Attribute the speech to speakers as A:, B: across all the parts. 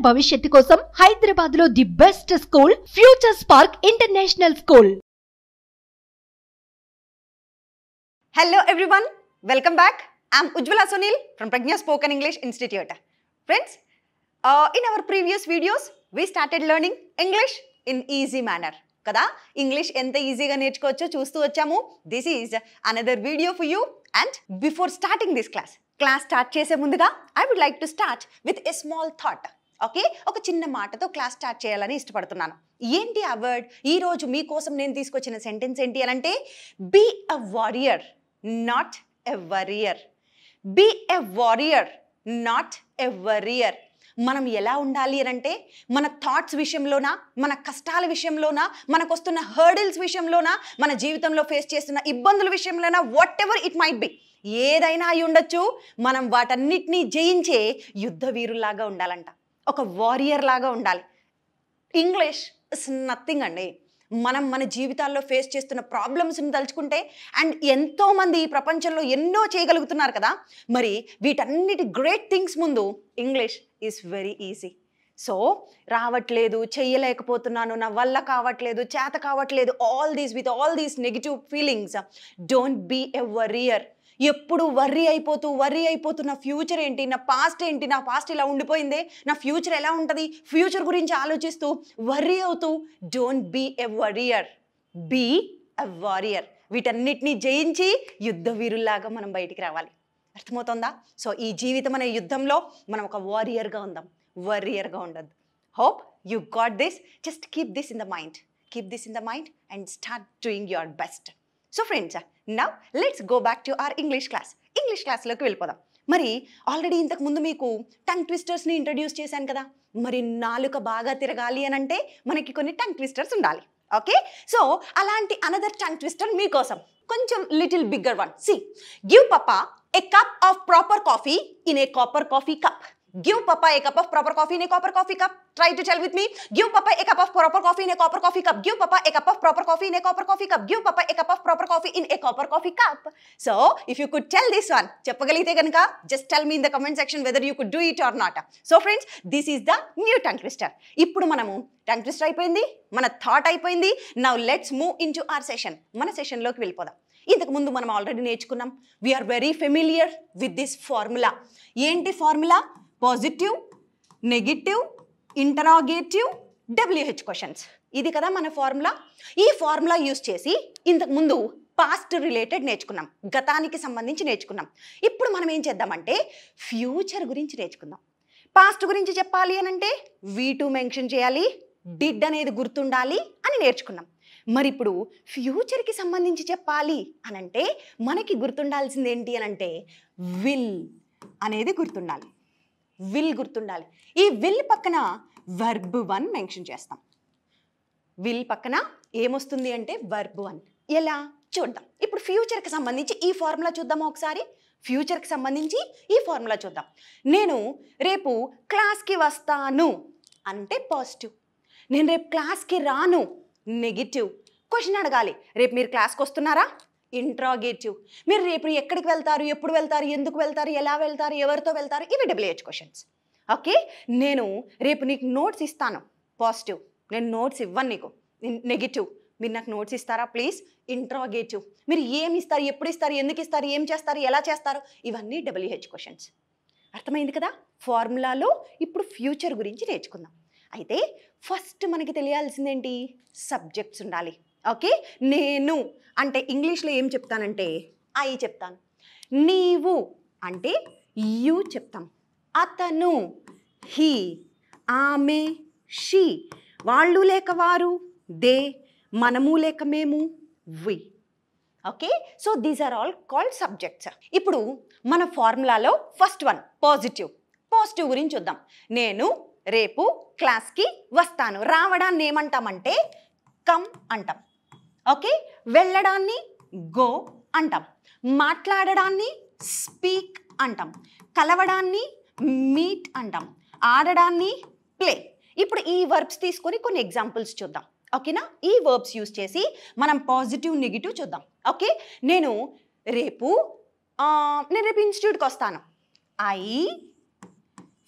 A: భవిష్యత్తు కోసం హైదరాబాద్ లో the best school future spark international school.
B: Hello everyone, welcome back. I'm Ujjwala Sunil from Pragya Spoken English Institute. Friends, in our previous videos, we started learning English in easy manner. Kada English enta easy ga నేర్చుకోవచ్చో చూస్తూ వచ్చాము. This is another video for you. And before starting this class start చేసే ముందుగా I would like to start with a small thought. Okay, ఒక చిన్న మాటతో class start చేయాలని ఇష్టపడుతున్నాను. ఏంటి ఆ వర్డ్? ఈరోజు మీకోసం నేను తీసుకొచ్చిన సెంటెన్స్ ఏంటి అని అంటే, be a warrior not a worrier. Be a warrior not a worrier. మనం ఎలా ఉండాలి అని అంటే, మన థాట్స్ విషయంలోనా, మన కష్టాల విషయంలోనా, మనకు వస్తున్న హర్డిల్స్ విషయంలోనా, మన జీవితంలో ఫేస్ చేస్తున్న ఇబ్బందుల విషయంలోనా, whatever it might be, ఏదైనా అయి ఉండొచ్చు, మనం వాటన్నిటినీ జయించే యుద్ధ వీరుల్లాగా ఉండాలంట. ఒక వారియర్ లాగా ఉండాలి. ఇంగ్లీష్ ఇస్ నథింగ్ అండి. మనం మన జీవితాల్లో ఫేస్ చేస్తున్న ప్రాబ్లమ్స్ని తలుచుకుంటే, అండ్ ఎంతోమంది ఈ ప్రపంచంలో ఎన్నో చేయగలుగుతున్నారు కదా, మరి వీటన్నిటి గ్రేట్ థింగ్స్ ముందు English is very easy. So రావట్లేదు, చెయ్యలేకపోతున్నాను, నా వల్ల కావట్లేదు, చేత కావట్లేదు, with all these negative feelings, don't be a worrier. ఎప్పుడు వర్రీ అయిపోతూ నా ఫ్యూచర్ ఏంటి, నా పాస్ట్ ఏంటి, నా పాస్ట్ ఇలా ఉండిపోయిందే, నా ఫ్యూచర్ ఎలా ఉంటుంది, ఫ్యూచర్ గురించి ఆలోచిస్తూ వర్రీ అవుతూ, don't be a worrier, be a warrior. వీటన్నిటినీ జయించి యుద్ధ వీరుల్లాగా మనం బయటికి రావాలి. అర్థమవుతుందా? సో ఈ జీవితం అనే యుద్ధంలో మనం ఒక వారియర్గా ఉందాం, వర్రియర్గా ఉండద్దు. Hope you got this. Just keep this in the mind and start doing your best. So friends, now let's go back to our English క్లాస్లోకి వెళ్ళిపోదాం. మరి ఆల్రెడీ ఇంతకుముందు మీకు టంగ్ ట్విస్టర్స్ని ఇంట్రడ్యూస్ చేశాను కదా. మరి నాలుక బాగా తిరగాలి అని అంటే మనకి కొన్ని టంగ్ ట్విస్టర్స్ ఉండాలి. ఓకే, సో అలాంటి అనదర్ టంగ్ ట్విస్టర్ మీకోసం, కొంచెం little bigger one. See, give papa a cup of proper coffee in a copper coffee cup. Give Papa a cup of proper coffee in a copper coffee cup. Try to tell with me. Give Papa a cup of proper coffee in a copper coffee cup. Give Papa a cup of proper coffee in a copper coffee cup. Give Papa a cup of proper coffee in a copper coffee cup. So, if you could tell this one, చెప్పగలిగితే కనుక just tell me in the comment section whether you could do it or not. So friends, this is the new tongue twister. ఇప్పుడు మనము tongue twister అయిపోయింది, మన thought అయిపోయింది. Now let's move into our session. మన సెషన్లోకి వెళ్ళిపోదాం. ఇంతకుముందు మనం already నేర్చుకున్నాం. We are very familiar with this formula. ఏంటి formula? Positive, negative, interrogative, WH questions. ఇది కదా మన ఫార్ములా. ఈ ఫార్ములా యూజ్ చేసి ఇంతకుముందు పాస్ట్ రిలేటెడ్ నేర్చుకున్నాం, గతానికి సంబంధించి నేర్చుకున్నాం. ఇప్పుడు మనం ఏం చేద్దామంటే ఫ్యూచర్ గురించి నేర్చుకుందాం. పాస్ట్ గురించి చెప్పాలి అని అంటే V2 మెన్షన్ చేయాలి, డిడ్ అనేది గుర్తుండాలి అని నేర్చుకున్నాం. మరి ఇప్పుడు ఫ్యూచర్కి సంబంధించి చెప్పాలి అని అంటే మనకి గుర్తుండాల్సింది ఏంటి అని అంటే విల్ అనేది గుర్తుండాలి. విల్ గుర్తుండాలి. ఈ విల్ పక్కన వర్బ్ 1 మెన్షన్ చేస్తాం. విల్ పక్కన ఏమొస్తుంది అంటే వర్బ్ 1. ఎలా చూద్దాం. ఇప్పుడు ఫ్యూచర్కి సంబంధించి ఈ ఫార్ములా చూద్దామా ఒకసారి. ఫ్యూచర్కి సంబంధించి ఈ ఫార్ములా చూద్దాం. నేను రేపు క్లాస్కి వస్తాను అంటే పాజిటివ్. నేను రేపు క్లాస్కి రాను నెగిటివ్. క్వశ్చన్ అడగాలి, రేపు మీరు క్లాస్కి వస్తున్నారా? ఇంట్రాగేటివ్. మీరు రేపు ఎక్కడికి వెళ్తారు, ఎప్పుడు వెళ్తారు, ఎందుకు వెళ్తారు, ఎలా వెళ్తారు, ఎవరితో వెళ్తారు, ఇవి WH క్వశ్చన్స్. ఓకే, నేను రేపు నీకు నోట్స్ ఇస్తాను పాజిటివ్. నేను నోట్స్ ఇవ్వను నీకు నెగిటివ్. మీరు నాకు నోట్స్ ఇస్తారా ప్లీజ్? ఇంట్రాగేటివ్. మీరు ఏమి ఇస్తారు, ఎప్పుడు ఇస్తారు, ఎందుకు ఇస్తారు, ఏం చేస్తారు, ఎలా చేస్తారు, ఇవన్నీ WH క్వశ్చన్స్. అర్థమైంది కదా? ఫార్ములాలో ఇప్పుడు ఫ్యూచర్ గురించి నేర్చుకుందాం. అయితే ఫస్ట్ మనకి తెలియాల్సిందేంటి? సబ్జెక్ట్స్ ఉండాలి. ఓకే, నేను అంటే ఇంగ్లీష్లో ఏం చెప్తానంటే ఐ చెప్తాను. నీవు అంటే యూ చెప్తాం. అతను హీ, ఆమె షీ, వాళ్ళు లేక వారు దే, మనము లేక మేము we. Okay, so these are all called subjects. ఇప్పుడు మన ఫార్ములాలో ఫస్ట్ వన్ పాజిటివ్ గురించి చూద్దాం. నేను రేపు క్లాస్కి వస్తాను. రావడాన్ని ఏమంటామంటే కమ్ అంటాం. ఓకే, వెళ్ళడాన్ని గో అంటాం. మాట్లాడడాన్ని స్పీక్ అంటాం. కలవడాన్ని మీట్ అంటాం. ఆడడాన్ని ప్లే. ఇప్పుడు ఈ వర్బ్స్ తీసుకొని కొన్ని ఎగ్జాంపుల్స్ చూద్దాం. ఓకేనా? ఈ వర్బ్స్ యూజ్ చేసి మనం పాజిటివ్, నెగిటివ్ చూద్దాం. ఓకే, నేను రేపు ఇన్స్టిట్యూట్కి వస్తాను. ఐ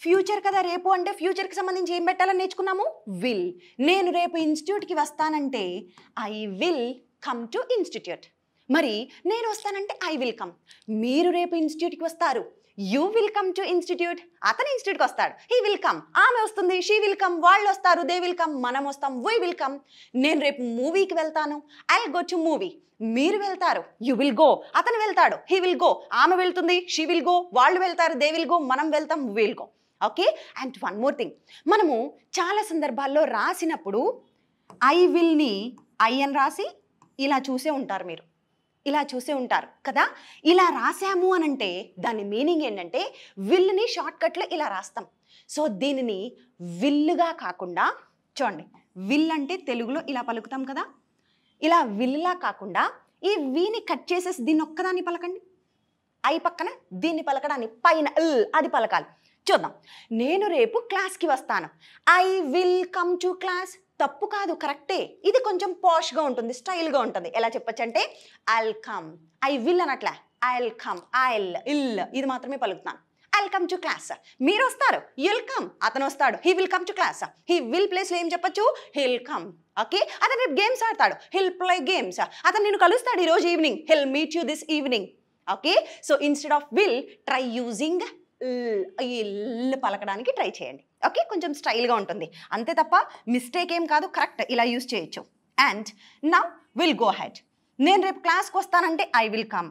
B: ఫ్యూచర్ కదా రేపు అంటే ఫ్యూచర్కి సంబంధించి ఏం పెట్టాలని నేర్చుకున్నాము? విల్. నేను రేపు ఇన్స్టిట్యూట్కి వస్తానంటే I will come to institute. మరి నేను వస్తానంటే ఐ విల్ కమ్. మీరు రేపు ఇన్స్టిట్యూట్కి వస్తారు, you will come to institute. అతను ఇన్స్టిట్యూట్కి వస్తాడు, హీ విల్ కమ్. ఆమె వస్తుంది, షీ విల్ కమ్. వాళ్ళు వస్తారు, దే విల్ కమ్. మనం వస్తాం, వీ విల్ కమ్. నేను రేపు మూవీకి వెళ్తాను, I will go to movie. మీరు వెళ్తారు, యూ విల్ గో. అతను వెళ్తాడు, హీ విల్ గో. ఆమె వెళ్తుంది, షీ విల్ గో. వాళ్ళు వెళ్తారు, దే విల్ గో. మనం వెళ్తాం, we will go. Okay. And one more thing, మనము చాలా సందర్భాల్లో రాసినప్పుడు ఐ విల్ని ఐ అని రాసి ఇలా చూసే ఉంటారు, మీరు ఇలా చూసే ఉంటారు కదా. ఇలా రాసాము అని అంటే దాని మీనింగ్ ఏంటంటే విల్ని షార్ట్కట్లో ఇలా రాస్తాం. సో దీనిని విల్లుగా కాకుండా, చూడండి, విల్ అంటే తెలుగులో ఇలా పలుకుతాం కదా, ఇలా విల్లులా కాకుండా ఈ వీని కట్ చేసేసి దీన్ని ఒక్కదాన్ని పలకండి. ఐ పక్కన దీన్ని పలకడాన్ని పైన అది పలకాలి. చూద్దాం. నేను రేపు క్లాస్కి వస్తాను, I will come to class. తప్పు కాదు, కరెక్టే. ఇది కొంచెం పాష్గా ఉంటుంది, స్టైల్గా ఉంటుంది. ఎలా చెప్పచ్చు అంటే ఐల్ కమ్. ఐ విల్ అనట్లే, ఐల్ కమ్. ఐల్ ఇల్ ఇది మాత్రమే పలుకుతాను. I'll come to class. మీరు వస్తారు, యుల్ కమ్. అతను వస్తాడు, he will come to class. He will ప్లేస్లో ఏం చెప్పచ్చు? He'll come. ఓకే. అతను రేపు గేమ్స్ ఆడతాడు, హిల్ ప్లే గేమ్స్. అతను నేను కలుస్తాడు ఈరోజు evening, he'll meet you this evening. Okay. So instead of will try using ill పలకడానికి ట్రై చేయండి. ఓకే. కొంచెం స్టైల్గా ఉంటుంది అంతే తప్ప మిస్టేక్ ఏం కాదు, కరెక్ట్. ఇలా యూజ్ చేయొచ్చు. And now will go head. నేను రేపు క్లాస్కి వస్తానంటే ఐ విల్ కమ్.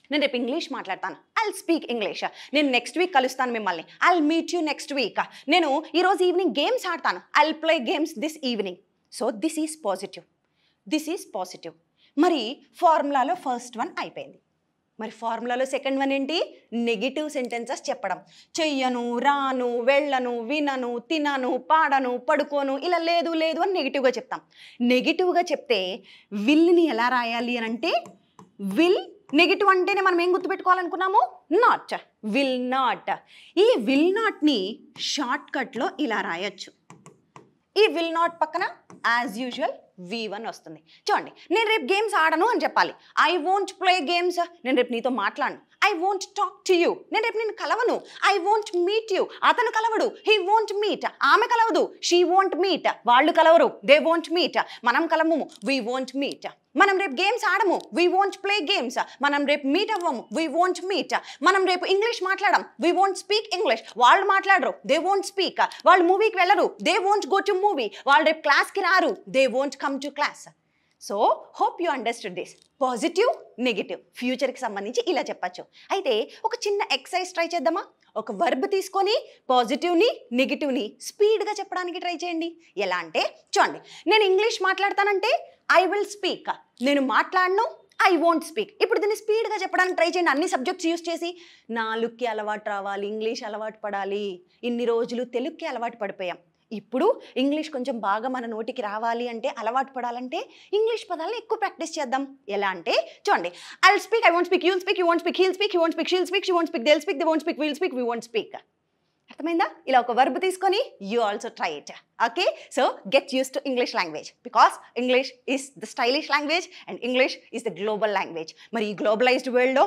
B: నేను రేపు ఇంగ్లీష్ మాట్లాడతాను, ఐల్ స్పీక్ ఇంగ్లీష్. నేను నెక్స్ట్ వీక్ కలుస్తాను మిమ్మల్ని, I'll meet you next week. నేను ఈరోజు ఈవినింగ్ గేమ్స్ ఆడతాను, I'll play games this evening. So this is positive, this is positive. మరి ఫార్ములాలో ఫస్ట్ వన్ అయిపోయింది. మరి ఫార్ములాలో సెకండ్ వన్ ఏంటి? నెగిటివ్ సెంటెన్సెస్ చెప్పడం. చెయ్యను, రాను, వెళ్ళను, వినను, తినను, పాడను, పడుకోను, ఇలా లేదు లేదు అని నెగిటివ్గా చెప్తాం. నెగిటివ్గా చెప్తే విల్ని ఎలా రాయాలి అని అంటే, విల్ నెగిటివ్ అంటేనే మనం ఏం గుర్తుపెట్టుకోవాలనుకున్నాము? నాట్. Will not. ఈ విల్ నాట్ని షార్ట్కట్లో ఇలా రాయొచ్చు. ఈ విల్ నాట్ పక్కన యాజ్ యూజువల్ V1 వస్తుంది. చూడండి, నేను రేపు గేమ్స్ ఆడను అని చెప్పాలి. I won't play games. నేను రేపు నీతో మాట్లాడను. I won't talk to you. నేను రేపు నేను కలవను. I won't meet you. అతను కలవడు, హీ వోంట్ మీట్. ఆమె కలవదు, షీ వోంట్ మీట్. వాళ్ళు కలవరు, దే వోంట్ మీట్. మనం కలవము, వీ వోంట్ మీట్. మనం రేపు గేమ్స్ ఆడము, వీ వోంట్ ప్లే గేమ్స్. మనం రేపు మీట్ అవ్వము, వీ వోంట్ మీట్. మనం రేపు ఇంగ్లీష్ మాట్లాడడం, వీ వోంట్ స్పీక్ ఇంగ్లీష్. వాళ్ళు మాట్లాడరు, దే వోంట్ స్పీక్. వాళ్ళు మూవీకి వెళ్ళరు, they won't go to movie. వాళ్ళు రేపు క్లాస్కి రారు, they won't come to class. So hope you understood this. Positive, negative, ఫ్యూచర్కి సంబంధించి ఇలా చెప్పచ్చు. అయితే ఒక చిన్న ఎక్సర్సైజ్ ట్రై చేద్దామా? ఒక వర్బ్ తీసుకొని పాజిటివ్ని నెగిటివ్ని స్పీడ్గా చెప్పడానికి ట్రై చేయండి. ఎలా అంటే చూడండి, నేను ఇంగ్లీష్ మాట్లాడతానంటే ఐ విల్ స్పీక్. నేను మాట్లాడను, ఐ వోంట్ స్పీక్. ఇప్పుడు దీన్ని స్పీడ్గా చెప్పడానికి ట్రై చేయండి. అన్ని సబ్జెక్ట్స్ యూస్ చేసి. నాలుగుకి అలవాటు రావాలి, ఇంగ్లీష్ అలవాటు పడాలి. ఇన్ని రోజులు తెలుగుకి అలవాటు పడిపోయాం. ఇప్పుడు ఇంగ్లీష్ కొంచెం బాగా మన నోటికి రావాలి అంటే, అలవాటు పడాలంటే ఇంగ్లీష్ పదాలను ఎక్కువ ప్రాక్టీస్ చేద్దాం. ఎలా అంటే చూడండి, I will speak, I won't speak, you will speak, you won't speak, he will speak, he won't speak, she will speak, she won't speak, they will speak, they won't speak, we will speak, we won't speak. అర్థమైందా? ఇలా ఒక verb తీసుకొని you also try it. Okay. So get use to English language, because English is the stylish language and English is the global language. మరి ఈ globalised వరల్డ్లో,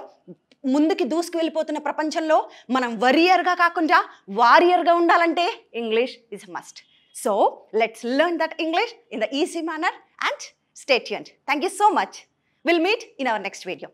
B: ముందుకి దూసుకు వెళ్ళిపోతున్న ప్రపంచంలో మనం వరియర్గా కాకుండా వారియర్గా ఉండాలంటే English is must. So let's learn that English in the easy manner and stay tuned. Thank you so much. We'll meet in our next video.